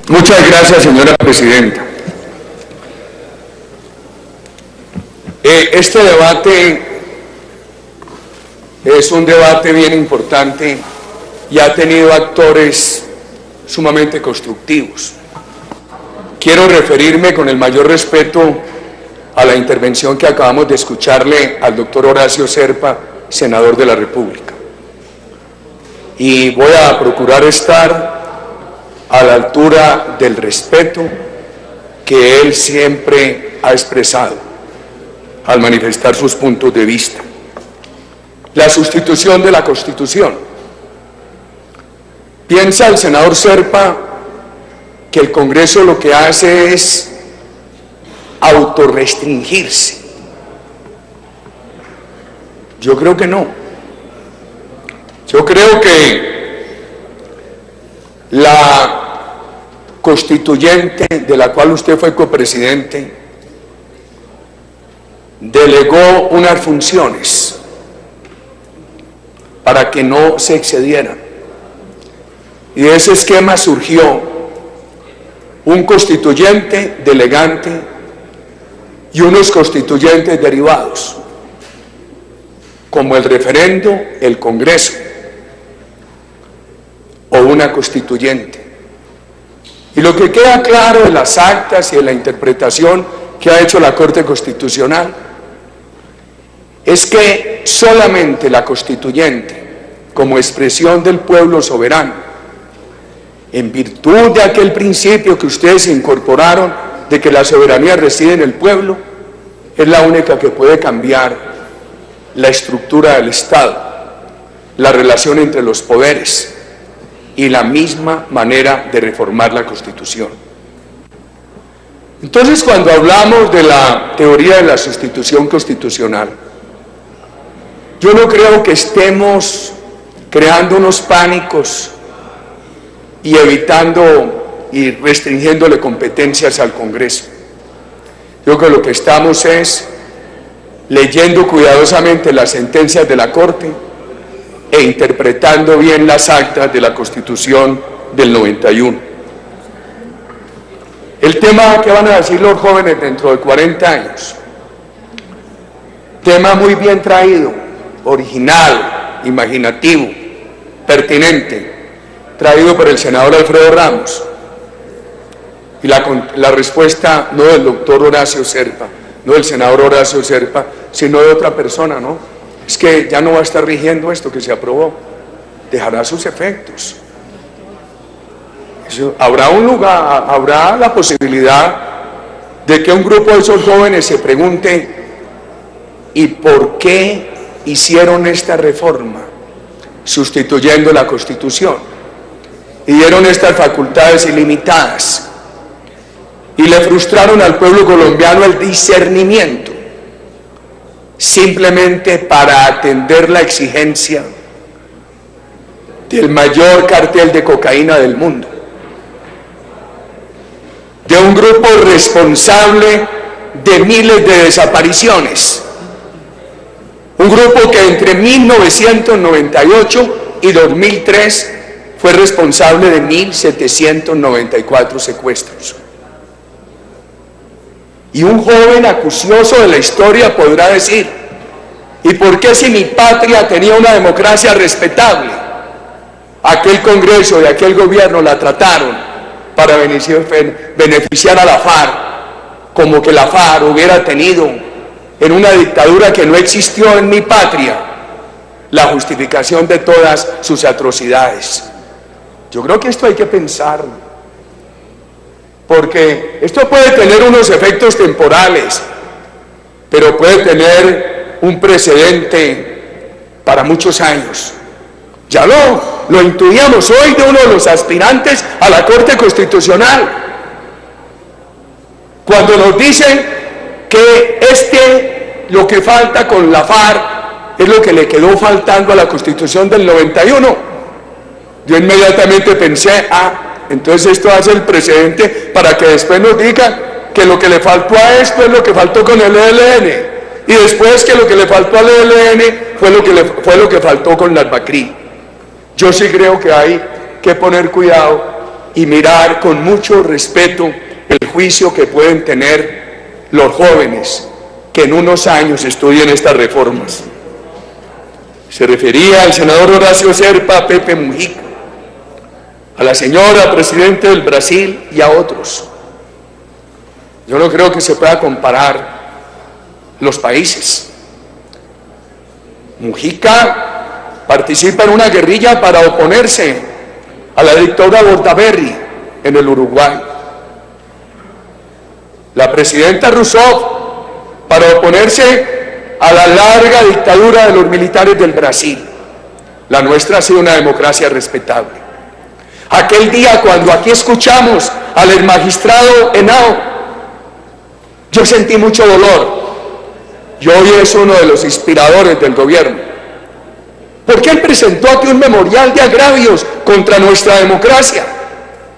Muchas gracias, señora presidenta. Este debate es un debate bien importante y ha tenido actores sumamente constructivos. Quiero referirme con el mayor respeto a la intervención que acabamos de escucharle al doctor Horacio Serpa, senador de la República. Y voy a procurar estar a la altura del respeto que él siempre ha expresado al manifestar sus puntos de vista. La sustitución de la Constitución. Piensa el senador Serpa que el Congreso lo que hace es autorrestringirse. Yo creo que no. Yo creo que la constituyente de la cual usted fue copresidente delegó unas funciones para que no se excedieran. Y de ese esquema surgió un constituyente delegante y unos constituyentes derivados, como el referendo, el Congreso o una constituyente. Y lo que queda claro de las actas y de la interpretación que ha hecho la Corte Constitucional es que solamente la constituyente, como expresión del pueblo soberano, en virtud de aquel principio que ustedes incorporaron de que la soberanía reside en el pueblo, es la única que puede cambiar la estructura del Estado, la relación entre los poderes y la misma manera de reformar la Constitución. Entonces, cuando hablamos de la teoría de la sustitución constitucional, yo no creo que estemos creando unos pánicos y evitando y restringiéndole competencias al Congreso. Yo creo que lo que estamos es leyendo cuidadosamente las sentencias de la Corte e interpretando bien las actas de la Constitución del 91. El tema que van a decir los jóvenes dentro de 40 años, tema muy bien traído, original, imaginativo, pertinente, traído por el senador Alfredo Ramos, y la respuesta no del doctor Horacio Serpa, no del senador Horacio Serpa, sino de otra persona, ¿no? Es que ya no va a estar rigiendo esto que se aprobó, dejará sus efectos. Eso, habrá un lugar, habrá la posibilidad de que un grupo de esos jóvenes se pregunte ¿y por qué hicieron esta reforma sustituyendo la Constitución? Y dieron estas facultades ilimitadas y le frustraron al pueblo colombiano el discernimiento, simplemente para atender la exigencia del mayor cartel de cocaína del mundo, de un grupo responsable de miles de desapariciones, un grupo que entre 1998 y 2003 fue responsable de 1.794 secuestros. Y un joven acucioso de la historia podrá decir, ¿y por qué si mi patria tenía una democracia respetable, aquel Congreso y aquel gobierno la trataron para beneficiar a la FARC, como que la FARC hubiera tenido en una dictadura que no existió en mi patria la justificación de todas sus atrocidades? Yo creo que esto hay que pensarlo, porque esto puede tener unos efectos temporales, pero puede tener un precedente para muchos años. Ya lo intuíamos hoy de uno de los aspirantes a la Corte Constitucional, cuando nos dicen que lo que falta con la FARC es lo que le quedó faltando a la Constitución del 91. Yo inmediatamente pensé, entonces esto hace el precedente para que después nos digan que lo que le faltó a esto es lo que faltó con el ELN, y después que lo que le faltó al ELN fue lo que faltó con las BACRI. Yo sí creo que hay que poner cuidado y mirar con mucho respeto el juicio que pueden tener los jóvenes que en unos años estudien estas reformas. Se refería al senador Horacio Serpa, a Pepe Mujica, a la señora presidenta del Brasil y a otros. Yo no creo que se pueda comparar los países. Mujica participa en una guerrilla para oponerse a la dictadura Bordaberry en el Uruguay. La presidenta Rousseff para oponerse a la larga dictadura de los militares del Brasil. La nuestra ha sido una democracia respetable. Aquel día cuando aquí escuchamos al magistrado Henao, yo sentí mucho dolor. Y hoy es uno de los inspiradores del gobierno, porque él presentó aquí un memorial de agravios contra nuestra democracia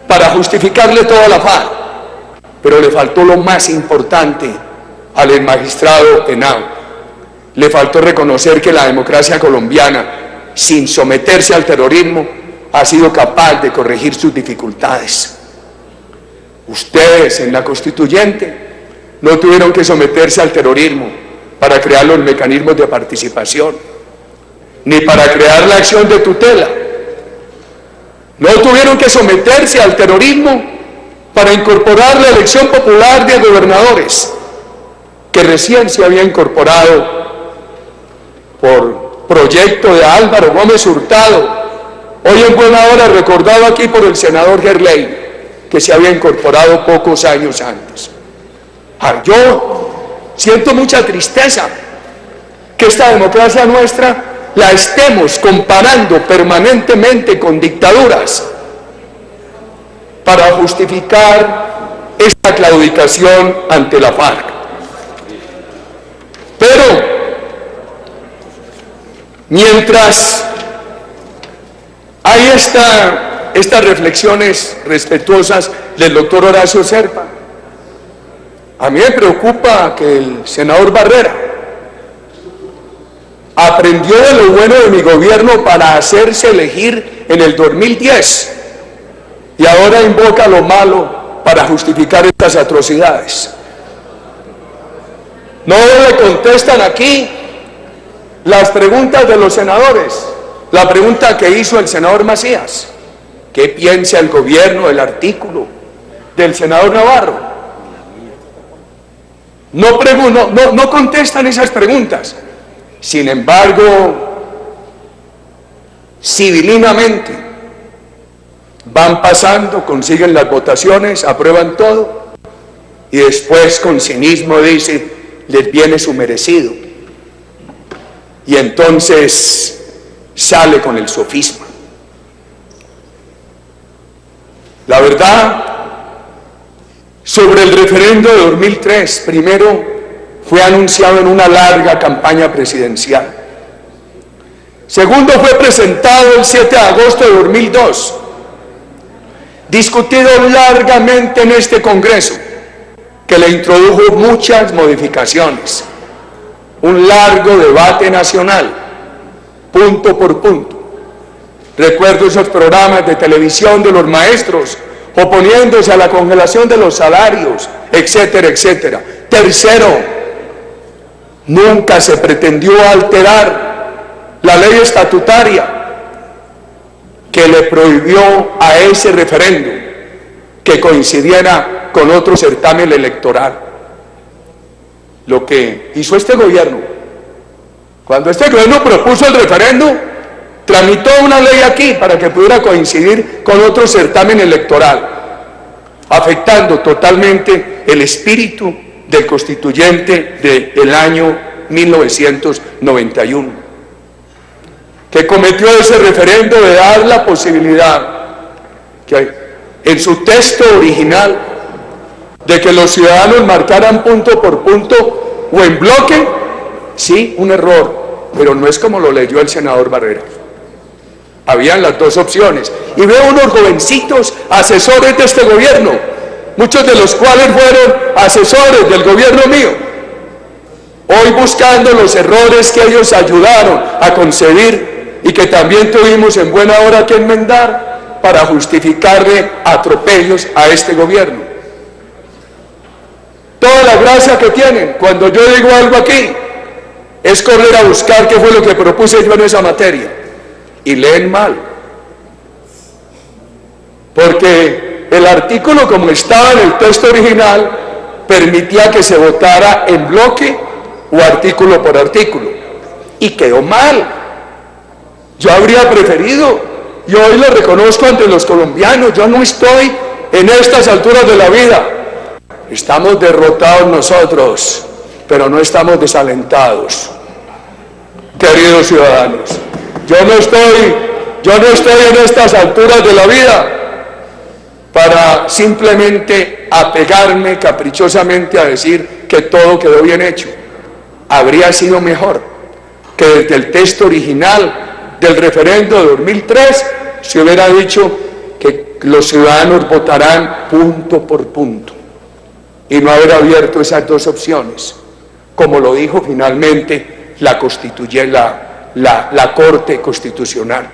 para justificarle toda la FARC, pero le faltó lo más importante al magistrado Henao. Le faltó reconocer que la democracia colombiana, sin someterse al terrorismo, ha sido capaz de corregir sus dificultades. Ustedes en la Constituyente no tuvieron que someterse al terrorismo para crear los mecanismos de participación, ni para crear la acción de tutela. No tuvieron que someterse al terrorismo para incorporar la elección popular de gobernadores, que recién se había incorporado por proyecto de Álvaro Gómez Hurtado, hoy en buena hora recordado aquí por el senador Gerley, que se había incorporado pocos años antes. Yo siento mucha tristeza que esta democracia nuestra la estemos comparando permanentemente con dictaduras para justificar esta claudicación ante la FARC. Pero mientras hay estas reflexiones respetuosas del doctor Horacio Serpa, a mí me preocupa que el senador Barrera aprendió de lo bueno de mi gobierno para hacerse elegir en el 2010 y ahora invoca lo malo para justificar estas atrocidades. No le contestan aquí las preguntas de los senadores. La pregunta que hizo el senador Macías: ¿qué piensa el gobierno del artículo del senador Navarro? No contestan esas preguntas. Sin embargo, civilinamente van pasando, consiguen las votaciones, aprueban todo y después con cinismo dice: les viene su merecido. Y entonces sale con el sofisma. La verdad sobre el referendo de 2003, primero fue anunciado en una larga campaña presidencial. Segundo, fue presentado el 7 de agosto de 2002, discutido largamente en este Congreso, que le introdujo muchas modificaciones, un largo debate nacional, punto por punto. Recuerdo esos programas de televisión de los maestros oponiéndose a la congelación de los salarios, etcétera, etcétera. Tercero, nunca se pretendió alterar la ley estatutaria que le prohibió a ese referéndum que coincidiera con otro certamen electoral. Lo que hizo este gobierno, cuando este gobierno propuso el referéndum, tramitó una ley aquí para que pudiera coincidir con otro certamen electoral, afectando totalmente el espíritu del constituyente del año 1991, que cometió ese referendo de dar la posibilidad, que en su texto original, de que los ciudadanos marcaran punto por punto o en bloque. Sí, un error, pero no es como lo leyó el senador Barrera. Habían las dos opciones. Y veo unos jovencitos asesores de este gobierno, muchos de los cuales fueron asesores del gobierno mío, hoy buscando los errores que ellos ayudaron a concebir y que también tuvimos en buena hora que enmendar, para justificarle atropellos a este gobierno. Toda la gracia que tienen cuando yo digo algo aquí es correr a buscar qué fue lo que propuse yo en esa materia, y leen mal, porque el artículo como estaba en el texto original permitía que se votara en bloque o artículo por artículo, y quedó mal. Yo habría preferido, y hoy lo reconozco ante los colombianos, yo no estoy en estas alturas de la vida, estamos derrotados nosotros, pero no estamos desalentados, queridos ciudadanos. Yo no estoy en estas alturas de la vida para simplemente apegarme caprichosamente a decir que todo quedó bien hecho. Habría sido mejor que desde el texto original del referendo de 2003 se hubiera dicho que los ciudadanos votarán punto por punto y no haber abierto esas dos opciones, como lo dijo finalmente la Corte Constitucional.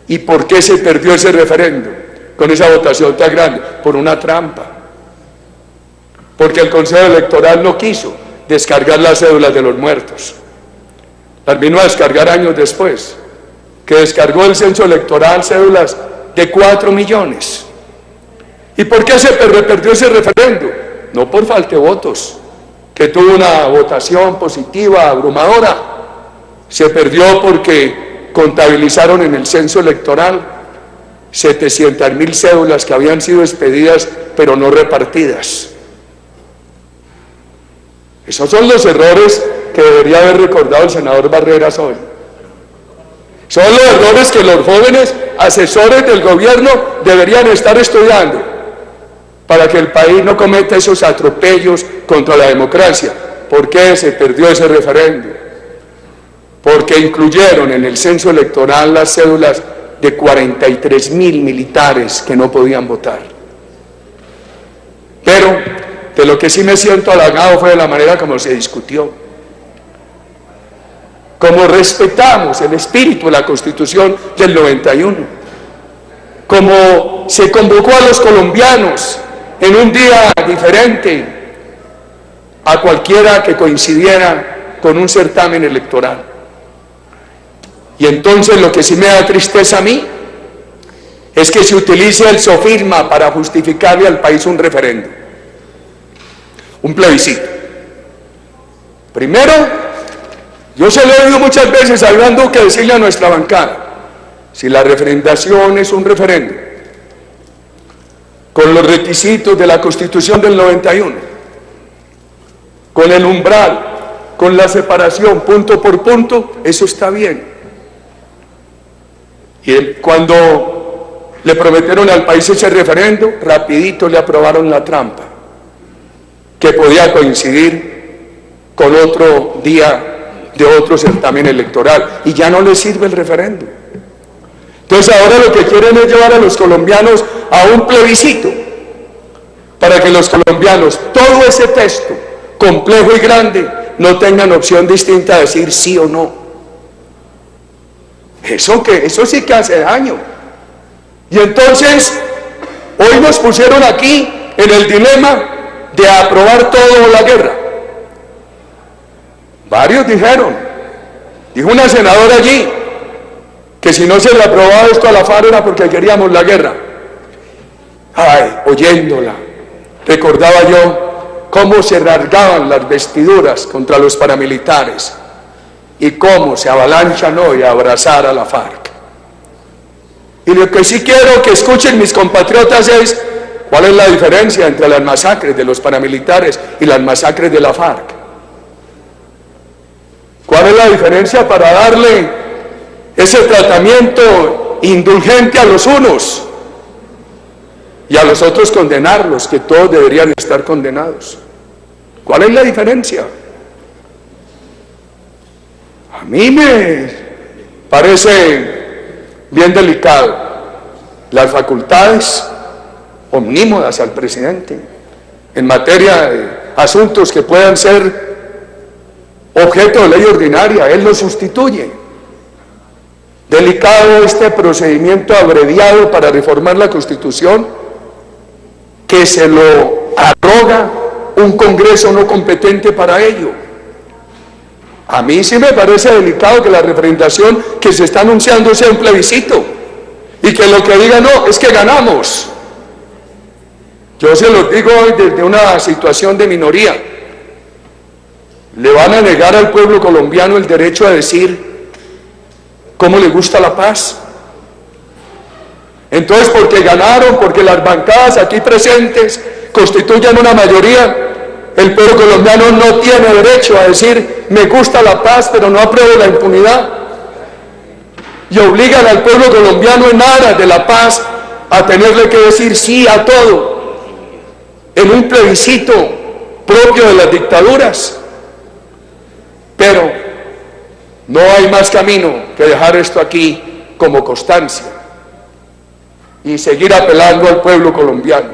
¿Y por qué se perdió ese referendo con esa votación tan grande? Por una trampa, porque el Consejo Electoral no quiso descargar las cédulas de los muertos, las vino a descargar años después, que descargó el censo electoral cédulas de 4 millones. ¿Y por qué se perdió ese referendo? No por falta de votos, que tuvo una votación positiva abrumadora, se perdió porque contabilizaron en el censo electoral 700.000 cédulas que habían sido expedidas pero no repartidas. Esos son los errores que debería haber recordado el senador Barreras hoy. Son los errores que los jóvenes asesores del gobierno deberían estar estudiando para que el país no cometa esos atropellos contra la democracia. ¿Por qué se perdió ese referendo? Porque incluyeron en el censo electoral las cédulas de 43.000 militares que no podían votar. Pero de lo que sí me siento halagado fue de la manera como se discutió, como respetamos el espíritu de la Constitución del 91, como se convocó a los colombianos en un día diferente a cualquiera que coincidiera con un certamen electoral. Y entonces lo que sí me da tristeza a mí es que se utilice el sofisma para justificarle al país un referendo, un plebiscito. Primero, yo se lo he oído muchas veces hablando que decirle a nuestra bancada, si la referendación es un referendo con los requisitos de la Constitución del 91, con el umbral, con la separación punto por punto, eso está bien. Y cuando le prometieron al país ese referendo, rapidito le aprobaron la trampa, que podía coincidir con otro día de otro certamen electoral, y ya no les sirve el referendo. Entonces ahora lo que quieren es llevar a los colombianos a un plebiscito, para que los colombianos, todo ese texto complejo y grande, no tengan opción distinta de decir sí o no. Eso sí que hace daño. Y entonces hoy nos pusieron aquí en el dilema de aprobar todo o la guerra. Varios dijo una senadora allí que si no se le aprobaba esto a la FARC era porque queríamos la guerra. Ay, oyéndola, recordaba yo cómo se rasgaban las vestiduras contra los paramilitares y cómo se avalanchan hoy a abrazar a la FARC. Y lo que sí quiero que escuchen mis compatriotas es cuál es la diferencia entre las masacres de los paramilitares y las masacres de la FARC. ¿Cuál es la diferencia para darle ese tratamiento indulgente a los unos y a los otros condenarlos, que todos deberían estar condenados? ¿Cuál es la diferencia? A mí me parece bien delicado las facultades omnímodas al presidente en materia de asuntos que puedan ser objeto de ley ordinaria. Él lo sustituye delicado este procedimiento abreviado para reformar la Constitución, que se lo arroga un Congreso no competente para ello. A mí sí me parece delicado que la referendación que se está anunciando sea un plebiscito y que lo que diga no, es que ganamos. Yo se los digo hoy desde una situación de minoría. Le van a negar al pueblo colombiano el derecho a decir cómo le gusta la paz. Entonces, porque ganaron, porque las bancadas aquí presentes constituyen una mayoría, el pueblo colombiano no tiene derecho a decir me gusta la paz pero no apruebo la impunidad, y obligan al pueblo colombiano en aras de la paz a tenerle que decir sí a todo en un plebiscito propio de las dictaduras. Pero no hay más camino que dejar esto aquí como constancia y seguir apelando al pueblo colombiano.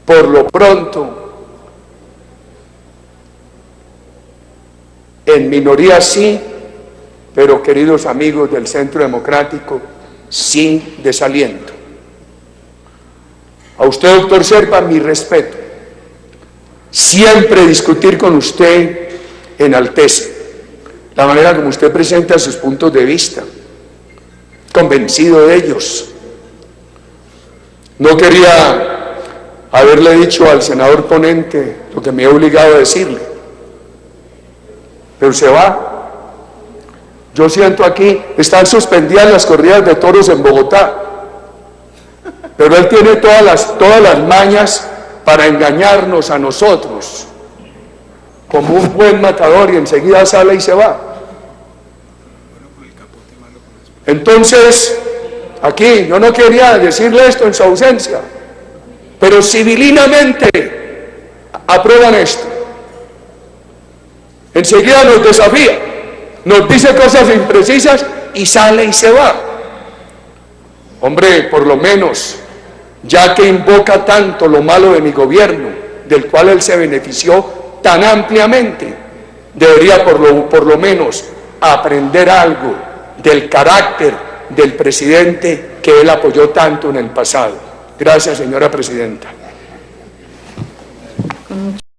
Por lo pronto, en minoría sí, pero queridos amigos del Centro Democrático, sin desaliento. A usted, doctor Serpa, mi respeto. Siempre discutir con usted enaltece la manera como usted presenta sus puntos de vista, convencido de ellos. No quería haberle dicho al senador ponente lo que me he obligado a decirle, pero se va. Yo siento aquí, están suspendidas las corridas de toros en Bogotá, pero él tiene todas las mañas para engañarnos a nosotros, como un buen matador, y enseguida sale y se va. Entonces, aquí, yo no quería decirle esto en su ausencia, pero civilinamente aprueban esto. Enseguida nos desafía, nos dice cosas imprecisas y sale y se va. Hombre, por lo menos, ya que invoca tanto lo malo de mi gobierno, del cual él se benefició tan ampliamente, debería por lo menos aprender algo del carácter del presidente que él apoyó tanto en el pasado. Gracias, señora presidenta.